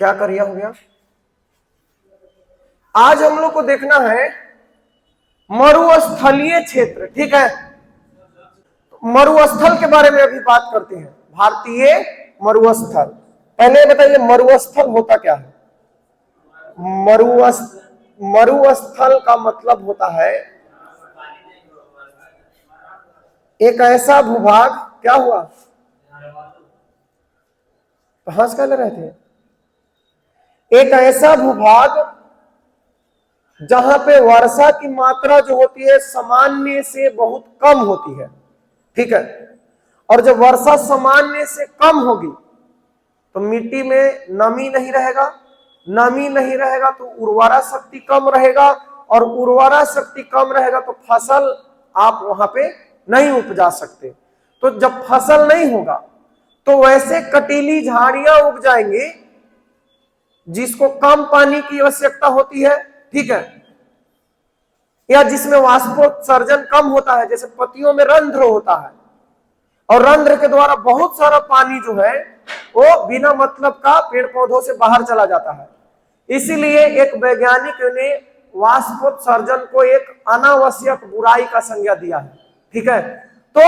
क्या करिया हो गया? आज हम लोग को देखना है मरुस्थलीय क्षेत्र, ठीक है। मरुस्थल के बारे में अभी बात करते हैं, भारतीय मरुस्थल। पहले बताइए मरुस्थल होता क्या है? मरुस्थल का मतलब होता है एक ऐसा भूभाग, क्या हुआ? कहां से रहे थे? एक ऐसा भूभाग जहां पे वर्षा की मात्रा जो होती है सामान्य से बहुत कम होती है, ठीक है। और जब वर्षा सामान्य से कम होगी तो मिट्टी में नमी नहीं रहेगा, नमी नहीं रहेगा तो उर्वरा शक्ति कम रहेगा, और उर्वरा शक्ति कम रहेगा तो फसल आप वहां पे नहीं उपजा सकते। तो जब फसल नहीं होगा तो वैसे कटीली झाड़ियां उग जाएंगी जिसको कम पानी की आवश्यकता होती है, ठीक है, या जिसमें वाष्पोत्सर्जन कम होता है, जैसे पत्तियों में रंध्र होता है और रंध्र के द्वारा बहुत सारा पानी जो है वो बिना मतलब का पेड़ पौधों से बाहर चला जाता है। इसीलिए एक वैज्ञानिक ने वाष्पोत्सर्जन को एक अनावश्यक बुराई का संज्ञा दिया है, ठीक है। तो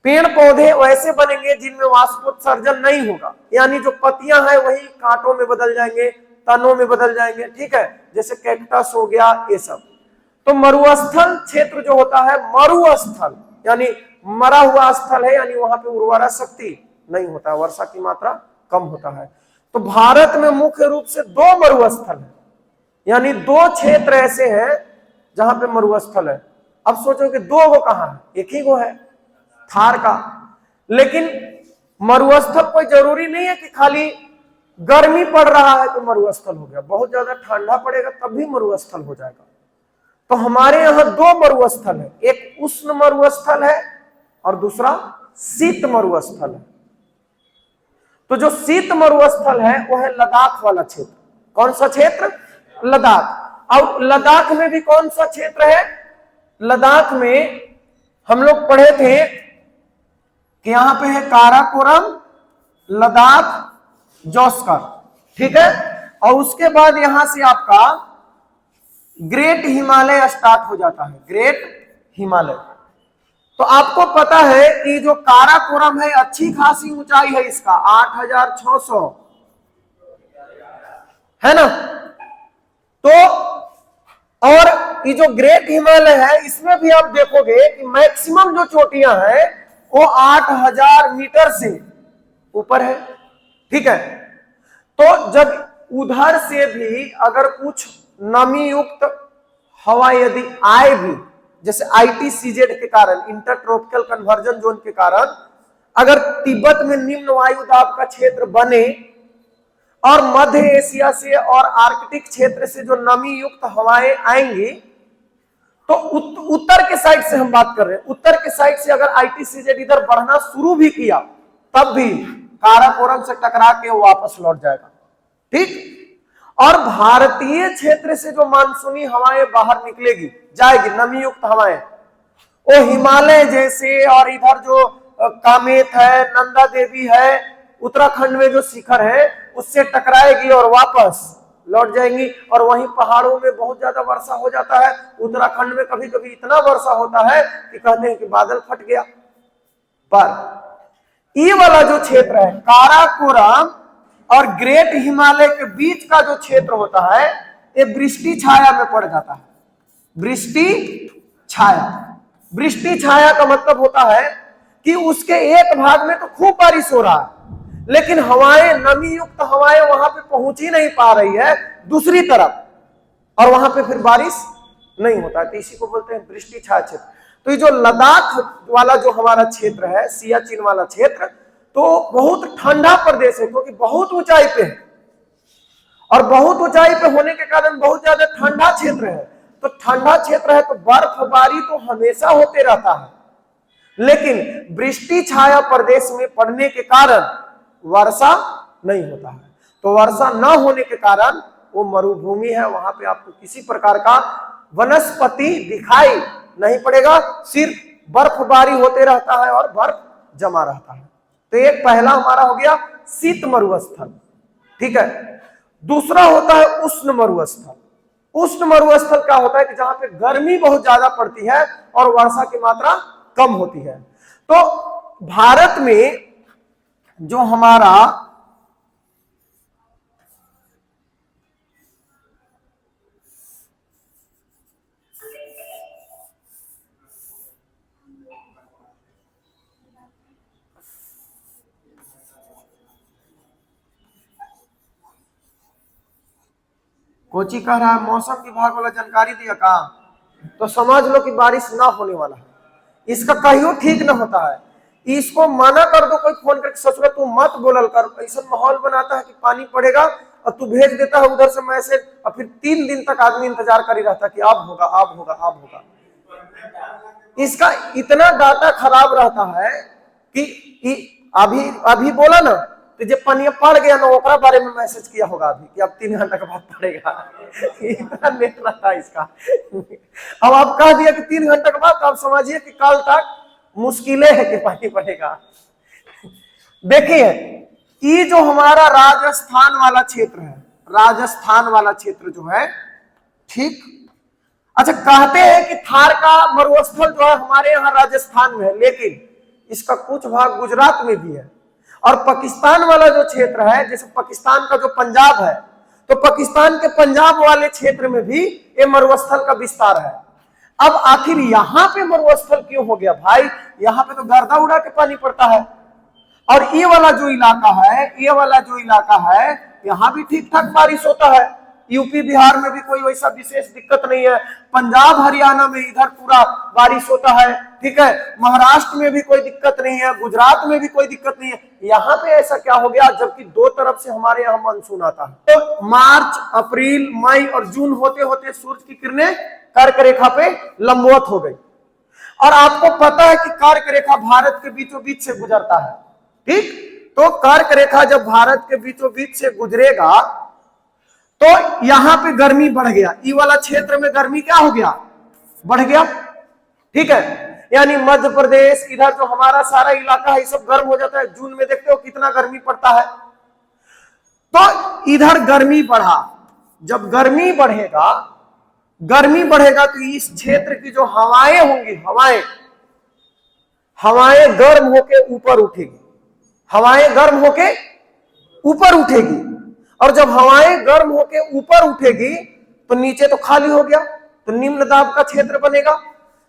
पेड़ पौधे वैसे बनेंगे जिनमें वाष्पोत्सर्जन नहीं होगा, यानी जो पत्तियां हैं वही कांटों में बदल जाएंगे, तनों में बदल जाएंगे, ठीक है, जैसे कैक्टस हो गया ये सब। तो मरुस्थल क्षेत्र जो होता है, मरुस्थल यानी मरा हुआ स्थल है, यानी वहां पे उर्वरा शक्ति नहीं होता, वर्षा की मात्रा कम होता है। तो भारत में मुख्य रूप से दो मरुस्थल है, यानी दो क्षेत्र ऐसे हैं जहां पे मरुस्थल है। अब सोचो कि दो गो कहां है? एक ही गो है, थार का। लेकिन मरुस्थल कोई जरूरी नहीं है कि खाली गर्मी पड़ रहा है तो मरुस्थल हो गया, बहुत ज्यादा ठंडा पड़ेगा तब भी मरुस्थल हो जाएगा। तो हमारे यहां दो मरुस्थल है, एक उष्ण मरुस्थल है और दूसरा शीत मरुस्थल है। तो जो शीत मरुस्थल है वो है लद्दाख वाला क्षेत्र। कौन सा क्षेत्र? लद्दाख। और लद्दाख में भी कौन सा क्षेत्र है? लद्दाख में हम लोग पढ़े थे कि यहां पे है काराकोरम, लद्दाख, जोस्कर, ठीक है। और उसके बाद यहां से आपका ग्रेट हिमालय स्टार्ट हो जाता है, ग्रेट हिमालय। तो आपको पता है कि जो काराकोरम है अच्छी खासी ऊंचाई है इसका, 8600 है ना। तो और ये जो ग्रेट हिमालय है इसमें भी आप देखोगे कि मैक्सिमम जो चोटियां हैं वो 8000 मीटर से ऊपर है, ठीक है। तो जब उधर से भी अगर कुछ नमी युक्त हवा यदि आए भी, जैसे ITCZ के कारण, इंटर ट्रॉपिकल कन्वर्जन जोन के कारण, अगर तिब्बत में निम्न वायु दाब का क्षेत्र बने और मध्य एशिया से और आर्कटिक क्षेत्र से जो नमी युक्त हवाएं आएंगी, तो उत्तर के साइड से हम बात कर रहे हैं, उत्तर के साइड से अगर ITCZ इधर बढ़ना शुरू भी किया तब भी काराकोरम से टकरा के वापस लौट जाएगा, ठीक। और भारतीय क्षेत्र से जो मानसूनी हवाएं बाहर निकलेगी, जाएगी, नमी युक्त हवाएं, वो हिमालय जैसे और इधर जो कामेत है, नंदा देवी है, उत्तराखंड में जो शिखर है उससे टकराएगी और वापस लौट जाएंगी। और वहीं पहाड़ों में बहुत ज्यादा वर्षा हो जाता है। उत्तराखंड में कभी कभी इतना वर्षा होता है कि कहते हैं कि बादल फट गया। पर ये वाला जो क्षेत्र है काराकोरम और ग्रेट हिमालय के बीच का जो क्षेत्र होता है ये वृष्टि छाया में पड़ जाता है। वृष्टि छाया, वृष्टि छाया का मतलब होता है कि उसके एक भाग में तो खूब बारिश हो रहा है लेकिन हवाएं, नमी युक्त हवाएं वहां पे पहुंच ही नहीं पा रही है दूसरी तरफ, और वहां पे फिर बारिश नहीं होता है। तो इसी को बोलते हैं वृष्टि छाया क्षेत्र। तो ये जो लद्दाख वाला जो हमारा क्षेत्र है, सियाचिन वाला क्षेत्र, तो बहुत ठंडा प्रदेश है क्योंकि बहुत ऊंचाई पे है, और बहुत ऊंचाई पे होने के कारण बहुत ज्यादा ठंडा क्षेत्र है। तो ठंडा क्षेत्र है तो बर्फबारी तो हमेशा होते रहता है, लेकिन वृष्टि छाया प्रदेश में पड़ने के कारण वर्षा नहीं होता है। तो वर्षा न होने के कारण वो मरुभूमि है, वहां पे आपको किसी प्रकार का वनस्पति दिखाई नहीं पड़ेगा, सिर्फ बर्फबारी होते रहता है और बर्फ जमा रहता है। तो एक पहला हमारा हो गया शीत मरुस्थल, ठीक है। दूसरा होता है उष्ण मरुस्थल। उष्ण मरुस्थल क्या होता है कि जहां पे गर्मी बहुत ज्यादा पड़ती है और वर्षा की मात्रा कम होती है। तो भारत में जो हमारा कोची कह रहा है मौसम विभाग वाला जानकारी दिया का, तो समझ लो कि बारिश ना होने वाला है। इसका कहियो ठीक ना होता है। इसको मना कर दो, कोई फोन करके ससुरा तू मत बोलल कर, ऐसा माहौल बनाता है कि पानी पड़ेगा और तू भेज देता है उधर से मैसेज, और फिर 3 दिन तक आदमी इंतजार कर ही रहता है कि अब होगा अब होगा अब होगा। इसका इतना डाटा खराब रहता है कि अभी अभी बोला ना, तो जब पानी पड़ गया ना ओकरा बारे में मैसेज किया होगा अभी कि अब 3 घंटा के बाद पड़ेगा। इतना नेट रहता है इसका। अब आप कह दिया कि 3 घंटा के बाद, तो आप समझिए कि कल तक मुश्किलें है कि पानी पड़ेगा। देखिए ये जो हमारा राजस्थान वाला क्षेत्र है, राजस्थान वाला क्षेत्र जो है, ठीक, अच्छा कहते हैं कि थार का मरुस्थल जो है हमारे यहाँ राजस्थान में है, लेकिन इसका कुछ भाग गुजरात में भी है। और पाकिस्तान वाला जो क्षेत्र है, जैसे पाकिस्तान का जो पंजाब है, तो पाकिस्तान के पंजाब वाले क्षेत्र में भी ये मरुस्थल का विस्तार है। अब आखिर यहां पे मरुस्थल क्यों हो गया भाई? यहां पे तो गर्दा उड़ा के पानी पड़ता है, और ये वाला जो इलाका है, ये वाला जो इलाका है, यहां भी ठीक ठाक बारिश होता है। यूपी बिहार में भी कोई वैसा विशेष दिक्कत नहीं है। पंजाब हरियाणा में इधर पूरा बारिश होता है, ठीक है। महाराष्ट्र में भी कोई दिक्कत नहीं है, गुजरात में भी कोई दिक्कत नहीं है। यहाँ पे ऐसा क्या हो गया, जबकि दो तरफ से हमारे यहाँ मानसून आता है। तो मार्च, अप्रैल, मई और जून होते होते सूरज की किरणें कर्क रेखा पे लंबवत हो गई। और आपको पता है कि कर्क रेखा भारत के बीचों बीच से गुजरता है, ठीक। तो कर्क रेखा जब भारत के बीचों बीच से गुजरेगा तो यहां पे गर्मी बढ़ गया, ये वाला क्षेत्र में गर्मी क्या हो गया, बढ़ गया, ठीक है। यानी मध्य प्रदेश, इधर जो हमारा सारा इलाका है, ये सब गर्म हो जाता है। जून में देखते हो कितना गर्मी पड़ता है। तो इधर गर्मी बढ़ा, जब गर्मी बढ़ेगा तो इस क्षेत्र की जो हवाएं होंगी, हवाएं गर्म होके ऊपर उठेगी, हवाएं गर्म होके ऊपर उठेगी। और जब हवाएं गर्म होके ऊपर उठेगी तो नीचे तो खाली हो गया, तो निम्न दाब का क्षेत्र बनेगा।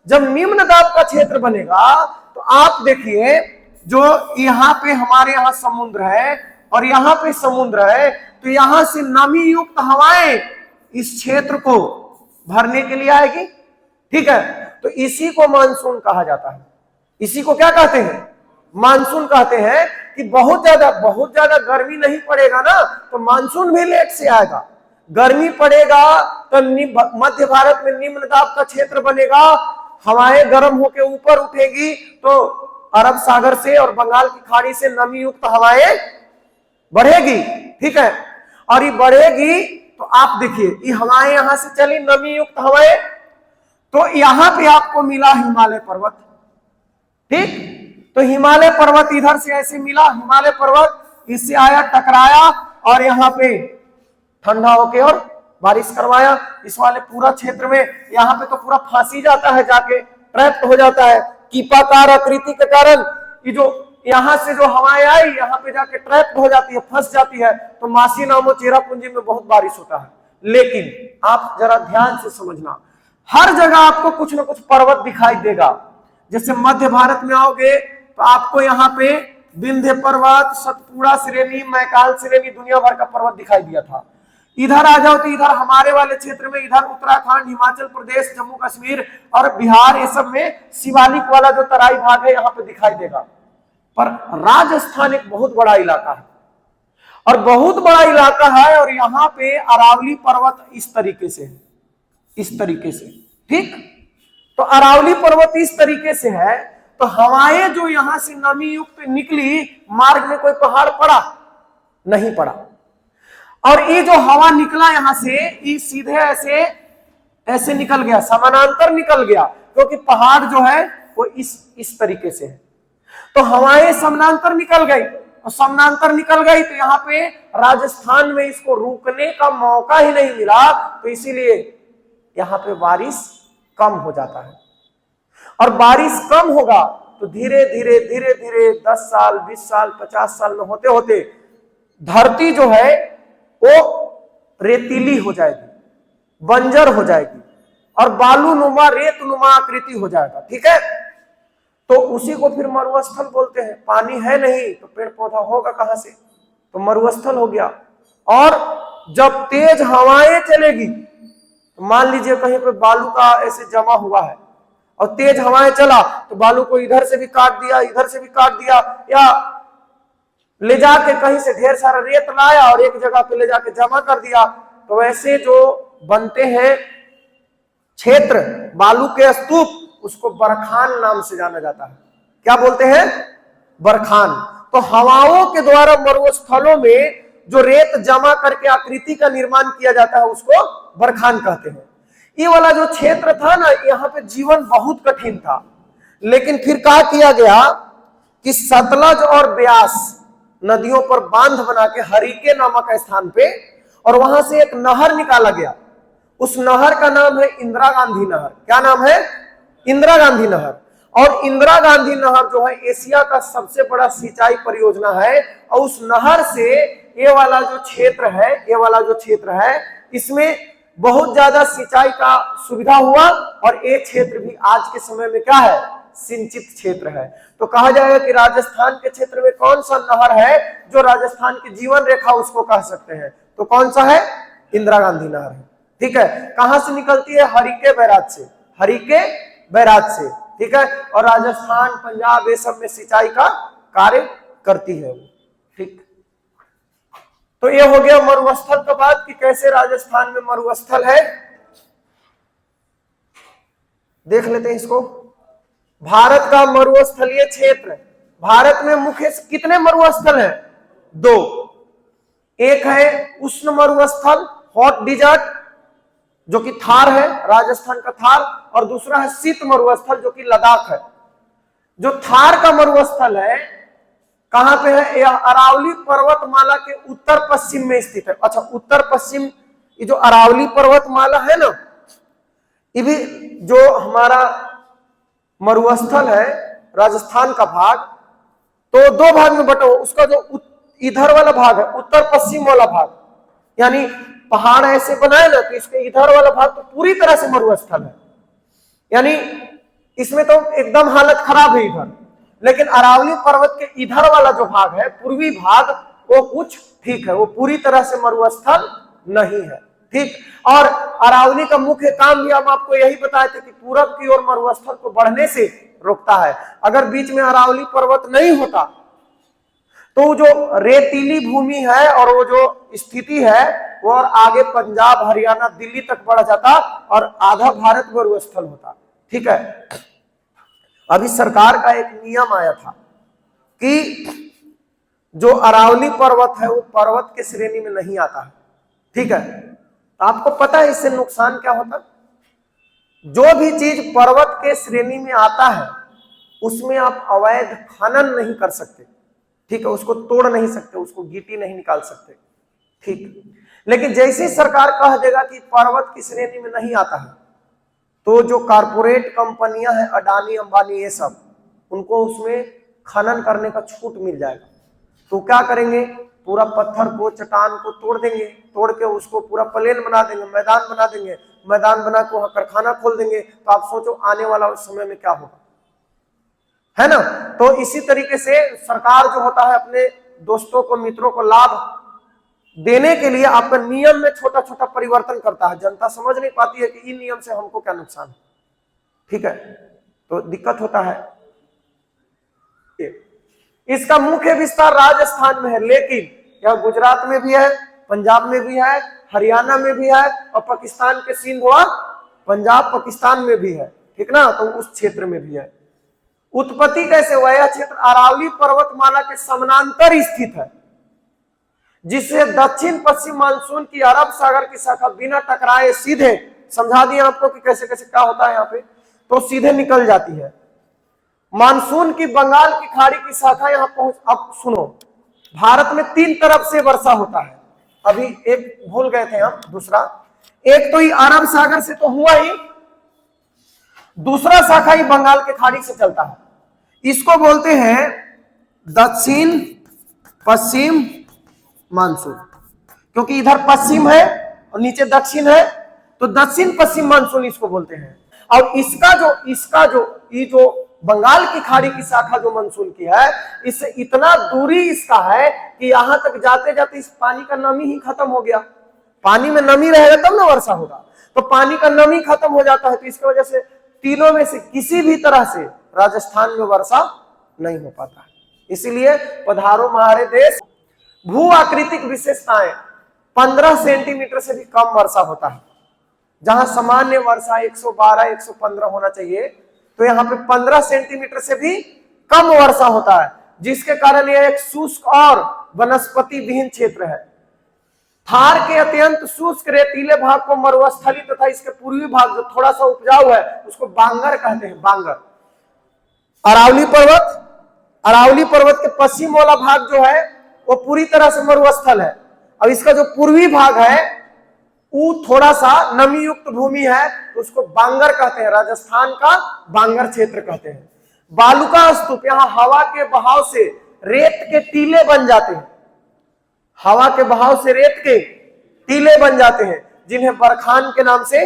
जब निम्न दाब का क्षेत्र बनेगा तो आप देखिए, जो यहाँ पे हमारे यहाँ समुद्र है और यहाँ पे समुद्र है, तो यहां से नमी युक्त हवाएं इस क्षेत्र को भरने के लिए आएगी, ठीक है। तो इसी को मानसून कहा जाता है। इसी को क्या कहते हैं, मानसून कहते हैं। कि बहुत ज्यादा गर्मी नहीं पड़ेगा ना, तो मानसून भी लेट से आएगा। गर्मी पड़ेगा तो मध्य भारत में निम्न दाब का क्षेत्र बनेगा, हवाएं गर्म होकर ऊपर उठेगी, तो अरब सागर से और बंगाल की खाड़ी से नमी युक्त हवाएं बढ़ेगी, ठीक है। और ये बढ़ेगी तो आप देखिए, ये हवाएं यहां से चली, नमी युक्त हवाएं, तो यहां पे आपको मिला हिमालय पर्वत, ठीक। तो हिमालय पर्वत इधर से ऐसे मिला, हिमालय पर्वत इससे आया, टकराया, और यहाँ पे ठंडा होके और बारिश करवाया। इस वाले पूरा क्षेत्र में यहाँ पे तो पूरा फांसी जाता है, जाके ट्रैप हो जाता है। कीपाकार आकृति के कारण ये जो यहाँ से जो हवाएं आई, यहाँ पे जाके ट्रैप हो जाती है, फंस जाती है। तो मासी नामो चेरापूंजी में बहुत बारिश होता है। लेकिन आप जरा ध्यान से समझना, हर जगह आपको कुछ ना कुछ पर्वत दिखाई देगा। जैसे मध्य भारत में आओगे तो आपको यहाँ पे विंध्य पर्वत, सतपुड़ा श्रेणी, मैकाल श्रेणी, दुनिया भर का पर्वत दिखाई दिया था। इधर आ जाओ तो इधर हमारे वाले क्षेत्र में, इधर उत्तराखंड, हिमाचल प्रदेश, जम्मू कश्मीर और बिहार, ये सब में शिवालिक वाला जो तराई भाग है यहाँ पे दिखाई देगा। पर राजस्थान एक बहुत बड़ा इलाका है, और बहुत बड़ा इलाका है, और यहाँ पे अरावली पर्वत इस तरीके से है, इस तरीके से, ठीक। तो अरावली पर्वत इस तरीके से है, तो हवाएं जो यहां से नमी युक्त निकली, मार्ग में कोई पहाड़ पड़ा नहीं पड़ा। और ये जो हवा निकला यहां से, ये सीधे ऐसे निकल गया, समानांतर निकल गया, क्योंकि पहाड़ जो है वो इस तरीके से है। तो हवाएं समानांतर निकल गई, और समानांतर निकल गई, तो यहाँ पे राजस्थान में इसको रुकने का मौका ही नहीं मिला, तो इसीलिए यहाँ पे बारिश कम हो जाता है। और बारिश कम होगा तो धीरे धीरे धीरे धीरे 10 साल 20 साल 50 साल में होते होते धरती जो है वो रेतीली हो जाएगी, बंजर हो जाएगी और बालू नुमा रेत नुमा आकृति हो जाएगा। ठीक है, तो उसी को फिर मरुस्थल बोलते हैं। पानी है नहीं तो पेड़ पौधा होगा कहां से, तो मरुस्थल हो गया। और जब तेज हवाएं चलेगी, तो मान लीजिए कहीं पे बालू का ऐसे जमा हुआ है और तेज हवाएं चला तो बालू को इधर से भी काट दिया, इधर से भी काट दिया, या ले जाके कहीं से ढेर सारा रेत लाया और एक जगह पे ले जाके जमा कर दिया, तो वैसे जो बनते हैं क्षेत्र बालू के स्तूप, उसको बरखान नाम से जाना जाता है। क्या बोलते हैं? बरखान। तो हवाओं के द्वारा मरुस्थलों में जो रेत जमा करके आकृति का निर्माण किया जाता है उसको बरखान कहते हैं। ये वाला जो क्षेत्र था ना, यहाँ पे जीवन बहुत कठिन था, लेकिन फिर क्या किया गया कि सतलज और ब्यास नदियों पर बांध बना के हरिके नामक स्थान पे, और वहां से एक नहर निकाला गया। उस नहर का नाम है इंदिरा गांधी नहर। क्या नाम है? इंदिरा गांधी नहर। और इंदिरा गांधी नहर जो है एशिया का सबसे बड़ा सिंचाई परियोजना है। और उस नहर से ये वाला जो क्षेत्र है इसमें बहुत ज्यादा सिंचाई का सुविधा हुआ, और ये क्षेत्र भी आज के समय में क्या है? सिंचित क्षेत्र है। तो कहा जाएगा कि राजस्थान के क्षेत्र में कौन सा नहर है जो राजस्थान की जीवन रेखा उसको कह सकते हैं, तो कौन सा है? इंदिरा गांधी नहर है। ठीक है, कहां से निकलती है? हरिके बैराज से, हरिके बैराज से। ठीक है, और राजस्थान पंजाब ये सब में सिंचाई का कार्य करती है वो। ठीक, तो ये हो गया मरुस्थल का बात कि कैसे राजस्थान में मरुस्थल है। देख लेते हैं इसको। भारत का मरुस्थलीय क्षेत्र, भारत में मुख्य कितने मरुस्थल हैं? 2। एक है उष्ण मरुस्थल हॉट डिजर्ट जो कि थार है, राजस्थान का थार, और दूसरा है शीत मरुस्थल जो कि लद्दाख है। जो थार का मरुस्थल है कहां पे है? यह अरावली पर्वतमाला के उत्तर पश्चिम में स्थित है। अच्छा, उत्तर पश्चिम, ये जो अरावली पर्वतमाला है ना, ये भी जो हमारा मरुस्थल है राजस्थान का भाग, तो 2 भाग में बटा हुआ। उसका जो इधर वाला भाग है, उत्तर पश्चिम वाला भाग, यानी पहाड़ ऐसे बनाए ना, तो इसके इधर वाला भाग तो पूरी तरह से मरुस्थल है, यानी इसमें तो एकदम हालत खराब है इधर। लेकिन अरावली पर्वत के इधर वाला जो भाग है, पूर्वी भाग, वो कुछ ठीक है, वो पूरी तरह से मरुस्थल नहीं है। ठीक, और अरावली का मुख्य काम भी हम आपको यही बताए थे कि पूरब की ओर मरुस्थल को बढ़ने से रोकता है। अगर बीच में अरावली पर्वत नहीं होता तो जो रेतीली भूमि है और वो जो स्थिति है वो और आगे पंजाब हरियाणा दिल्ली तक बढ़ जाता और आधा भारत मरुस्थल होता। ठीक है, अभी सरकार का एक नियम आया था कि जो अरावली पर्वत है वो पर्वत के श्रेणी में नहीं आता है। ठीक है, आपको पता है इससे नुकसान क्या होता? जो भी चीज पर्वत के श्रेणी में आता है उसमें आप अवैध खनन नहीं कर सकते। ठीक है, उसको तोड़ नहीं सकते, उसको गिट्टी नहीं निकाल सकते। ठीक, लेकिन जैसे सरकार कह देगा कि पर्वत की श्रेणी में नहीं आता है, तो जो कारपोरेट कंपनियां हैं अडानी अंबानी ये सब, उनको उसमें खनन करने का छूट मिल जाएगा। तो क्या करेंगे? पूरा पत्थर को, चट्टान को तोड़ देंगे, तोड़ के उसको पूरा प्लेन बना देंगे, मैदान बना देंगे, मैदान बना के वहां कारखाना खोल देंगे। तो आप सोचो आने वाला समय में क्या होगा, है ना? तो इसी तरीके से सरकार जो होता है अपने दोस्तों को, मित्रों को लाभ देने के लिए आपका नियम में छोटा छोटा परिवर्तन करता है। जनता समझ नहीं पाती है कि इन नियम से हमको क्या नुकसान है। ठीक है, तो दिक्कत होता है। इसका मुख्य विस्तार राजस्थान में है, लेकिन यह गुजरात में भी है, पंजाब में भी है, हरियाणा में भी है, और पाकिस्तान के सिंध और पंजाब पाकिस्तान में भी है। ठीक ना, तो उस क्षेत्र में भी है। उत्पत्ति कैसे हुआ? यह क्षेत्र अरावली पर्वतमाला के समानांतर स्थित है, जिससे दक्षिण पश्चिम मानसून की अरब सागर की शाखा बिना टकराए सीधे, समझा दिया आपको कि कैसे कैसे क्या होता है यहाँ पे, तो सीधे निकल जाती है। मानसून की बंगाल की खाड़ी की शाखा यहाँ पहुंच, अब सुनो, भारत में 3 तरफ से वर्षा होता है। अभी एक भूल गए थे हम, दूसरा एक तो ही अरब सागर से तो हुआ ही, दूसरा शाखा ही बंगाल के खाड़ी से चलता है। इसको बोलते हैं दक्षिण पश्चिम मानसून, क्योंकि इधर पश्चिम है और नीचे दक्षिण है, तो दक्षिण पश्चिम मानसून इसको बोलते हैं। और ये जो बंगाल की खाड़ी की शाखा जो मानसून की है, इससे इतना दूरी इसका है कि यहां तक जाते जाते इस पानी का नमी ही खत्म हो गया। पानी में नमी रहेगा तब ना वर्षा होगा, तो पानी का नमी खत्म हो जाता है, तो इसकी वजह से तीनों में से किसी भी तरह से राजस्थान में वर्षा नहीं हो पाता है। इसीलिए पधारो हमारे देश। भू आकृतिक विशेषताएं, 15 सेंटीमीटर से भी कम वर्षा होता है। जहां सामान्य वर्षा 112-115 होना चाहिए, तो यहाँ पे 15 सेंटीमीटर से भी कम वर्षा होता है, जिसके कारण यह एक शुष्क और वनस्पति विहीन क्षेत्र है। थार के अत्यंत शुष्क रेतीले भाग को मरुस्थली तथा इसके पूर्वी भाग जो थोड़ा सा उपजाऊ है उसको बांगर कहते हैं। बांगर। अरावली पर्वत के पश्चिम वाला भाग जो है वो पूरी तरह से मरुस्थल है, और इसका जो पूर्वी भाग है वो थोड़ा सा नमी युक्त भूमि है, तो उसको बांगर कहते हैं। राजस्थान का बांगर क्षेत्र कहते हैं। बालुका स्तूप, यहां हवा के बहाव से रेत के टीले बन जाते हैं। हवा के बहाव से रेत के टीले बन जाते हैं, जिन्हें बरखान के नाम से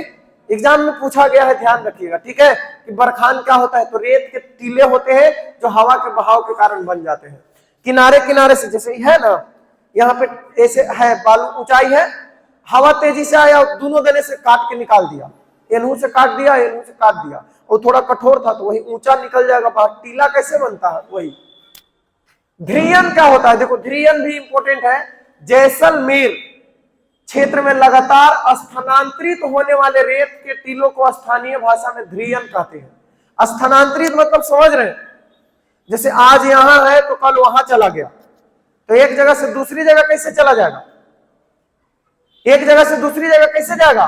एग्जाम में पूछा गया है, ध्यान रखिएगा, ठीक है, कि बरखान क्या होता है। तो रेत के टीले होते हैं जो हवा के बहाव के कारण बन जाते हैं। किनारे किनारे से, जैसे है ना, यहाँ पे ऐसे है, बालू ऊंचाई है, हवा तेजी से आया, दोनों गने से काट के निकाल दिया, एनहू से काट दिया, एनहू से काट दिया, और थोड़ा कठोर था तो वही ऊंचा निकल जाएगा बाहर। टीला कैसे बनता है? वही। ध्रियन क्या होता है? देखो, ध्रियन भी इंपॉर्टेंट है। जैसलमेर क्षेत्र में लगातार स्थानांतरित होने वाले रेत के टीलों को स्थानीय भाषा में ध्रियन कहते हैं। स्थानांतरित मतलब समझ रहे हैं, जैसे आज यहां है तो कल वहां चला गया, तो एक जगह से दूसरी जगह कैसे चला जाएगा? एक जगह से दूसरी जगह कैसे जाएगा?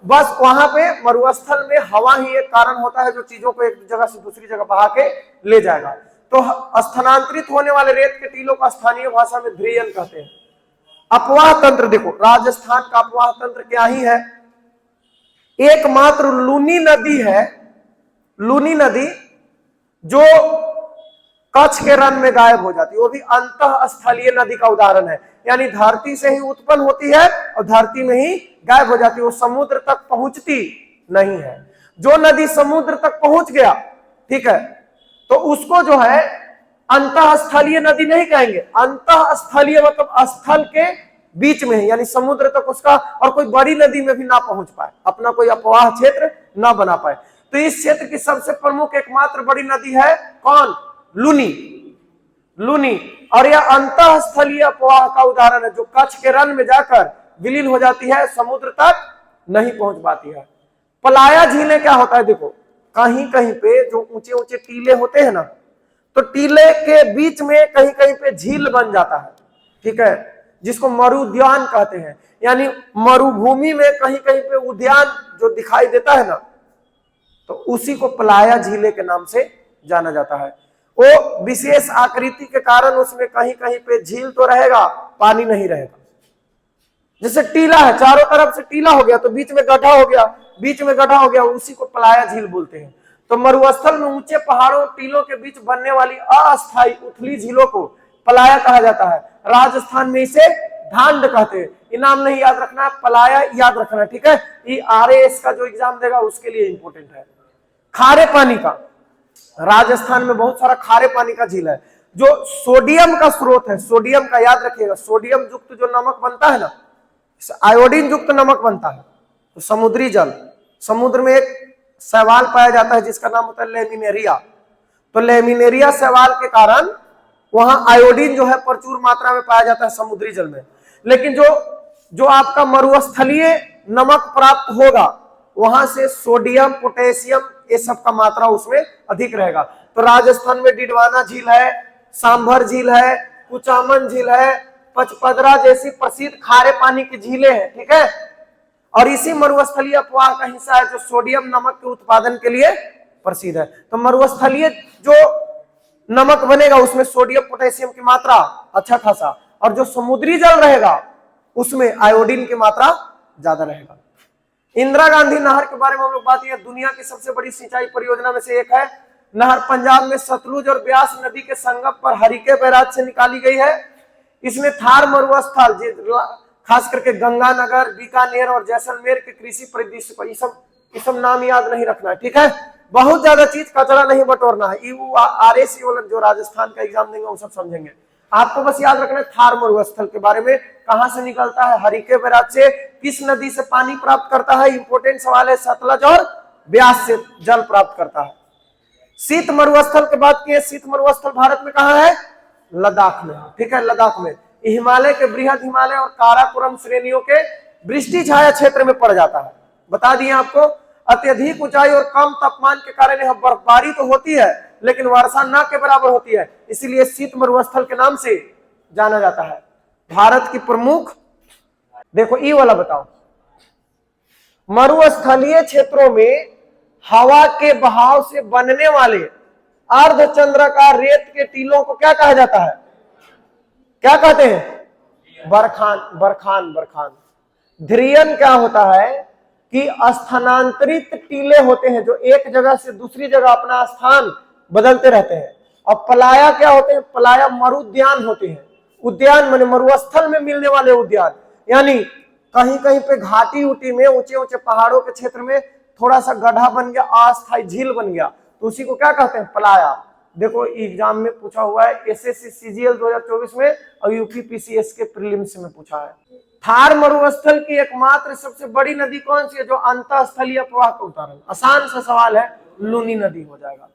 बस वहां पे मरुस्थल में हवा ही एक कारण होता है जो चीजों को एक जगह से दूसरी जगह बहा के ले जाएगा। तो स्थानांतरित होने वाले रेत के टीलों को स्थानीय भाषा में ध्रियन कहते हैं। अपवाह तंत्र, देखो राजस्थान का अपवाह तंत्र क्या ही है। एकमात्र लूनी नदी है, लूनी नदी, जो कच्छ के रण में गायब हो जाती है। वो भी अंतः स्थलीय नदी का उदाहरण है, यानी धरती से ही उत्पन्न होती है और धरती में ही गायब हो जाती है, वो समुद्र तक पहुंचती नहीं है। जो नदी समुद्र तक पहुंच गया, ठीक है, तो उसको जो है अंतः स्थलीय नदी नहीं कहेंगे। अंतः स्थलीय मतलब स्थल के बीच में है, यानी समुद्र तक उसका और कोई बड़ी नदी में भी ना पहुंच पाए, अपना कोई अपवाह क्षेत्र ना बना पाए। तो इस क्षेत्र की सबसे प्रमुख एकमात्र बड़ी नदी है कौन? लूनी। लूनी, और यह अंतः स्थलीय अपवाह का उदाहरण है, जो कच्छ के रण में जाकर विलीन हो जाती है, समुद्र तक नहीं पहुंच पाती है। पलाया झीलें क्या होता है? देखो, कहीं कहीं पे जो ऊंचे ऊंचे टीले होते हैं ना, तो टीले के बीच में कहीं कहीं पे झील बन जाता है, ठीक है, जिसको मरुद्यान कहते हैं। यानी मरुभूमि में कहीं कहीं पे उद्यान जो दिखाई देता है ना, तो उसी को पलाया झीले के नाम से जाना जाता है। वो विशेष आकृति के कारण उसमें कहीं कहीं पे झील तो रहेगा, पानी नहीं रहेगा। जैसे टीला है, चारों तरफ से टीला हो गया तो बीच में गड्ढा हो गया, बीच में गड्ढा हो गया, उसी को पलाया झील बोलते हैं। तो मरुस्थल में ऊंचे पहाड़ों टीलों के बीच बनने वाली अस्थायी उथली झीलों को पलाया कहा जाता है। राजस्थान में इसे ढांड कहते हैं। ये नाम नहीं याद रखना है, पलाया याद रखना है, ठीक है। ये RAS का जो एग्जाम देगा उसके लिए इंपॉर्टेंट है। खारे पानी का, राजस्थान में बहुत सारा खारे पानी का झील है, जो सोडियम का स्रोत है। सोडियम का याद रखिएगा, सोडियम युक्त जो नमक बनता है ना, आयोडीन युक्त नमक बनता है। तो समुद्री जल, समुद्र में एक शैवाल पाया जाता है जिसका नाम होता है लेमिनेरिया। तो लेमिनेरिया शैवाल के कारण वहां आयोडीन जो है प्रचुर मात्रा में पाया जाता है समुद्री जल में। लेकिन जो आपका मरुस्थलीय नमक प्राप्त होगा, वहां से सोडियम, पोटेशियम, ये सब का मात्रा उसमें अधिक रहेगा। तो राजस्थान में डिडवाना झील है, सांभर झील है, कुचामन झील है, पचपदरा जैसी प्रसिद्ध खारे पानी की झीलें हैं, ठीक है। और इसी मरुस्थलीय अपवाह का हिस्सा है जो सोडियम नमक के उत्पादन के लिए प्रसिद्ध है। तो मरुस्थलीय जो नमक बनेगा उसमें सोडियम पोटेशियम की मात्रा अच्छा खासा, और जो समुद्री जल रहेगा उसमें आयोडीन की मात्रा ज्यादा रहेगा। इंदिरा गांधी नहर के बारे में हम लोग बात किया, दुनिया की सबसे बड़ी सिंचाई परियोजना में से एक है। नहर पंजाब में सतलुज और ब्यास नदी के संगम पर हरिके बैराज से निकाली गई है। इसमें थार मरुस्थल, खास करके गंगानगर, बीकानेर और जैसलमेर के कृषि परिदृश्य पर, ये सब नाम याद नहीं रखना है, ठीक है। बहुत ज्यादा चीज कचरा नहीं बटोरना है। RAC जो राजस्थान का एग्जाम देंगे वो सब समझेंगे। आपको बस याद रखना है थार मरुस्थल के बारे में, कहां से निकलता है, हरिके बैराज से। किस नदी से पानी प्राप्त करता है, इंपोर्टेंट सवाल है। सतलज और ब्यास से जल प्राप्त करता है। शीत मरुस्थल की बात की, शीत मरुस्थल भारत में कहां है, लद्दाख में, ठीक है, लद्दाख में। हिमालय के बृहद हिमालय और काराकोरम श्रेणियों के वृष्टि छाया क्षेत्र में पड़ जाता है। बता दिए आपको, अत्यधिक ऊंचाई और कम तापमान के कारण यह बर्फबारी तो होती है लेकिन वर्षा न के बराबर होती है, इसीलिए शीत मरुस्थल के नाम से जाना जाता है। भारत की प्रमुख, देखो ई वाला बताओ, मरुस्थलीय क्षेत्रों में हवा के बहाव से बनने वाले अर्धचंद्राकार रेत के टीलों को क्या कहा जाता है, क्या कहते हैं, बरखान। Barchan, barchan. ध्रियन क्या होता है कि स्थानांतरित टीले होते हैं जो एक जगह से दूसरी जगह अपना स्थान बदलते रहते हैं। और पलाया क्या होते हैं, पलाया मरुद्यान होते हैं। उद्यान माने मरुस्थल में मिलने वाले उद्यान, यानी कहीं कहीं पे घाटी उटी में, ऊंचे ऊंचे पहाड़ों के क्षेत्र में थोड़ा सा गड्ढा बन गया, अस्थायी झील बन गया, तो उसी को क्या कहते हैं, पलाया। देखो एग्जाम में पूछा हुआ है, SSC CGL 2024 में और UP PCS के प्रीलिम्स में पूछा है। थार मरुस्थल की एकमात्र सबसे बड़ी नदी कौन सी है जो अंतःस्थलीय प्रवाह का उदाहरण, आसान सा सवाल है, लूनी नदी हो जाएगा।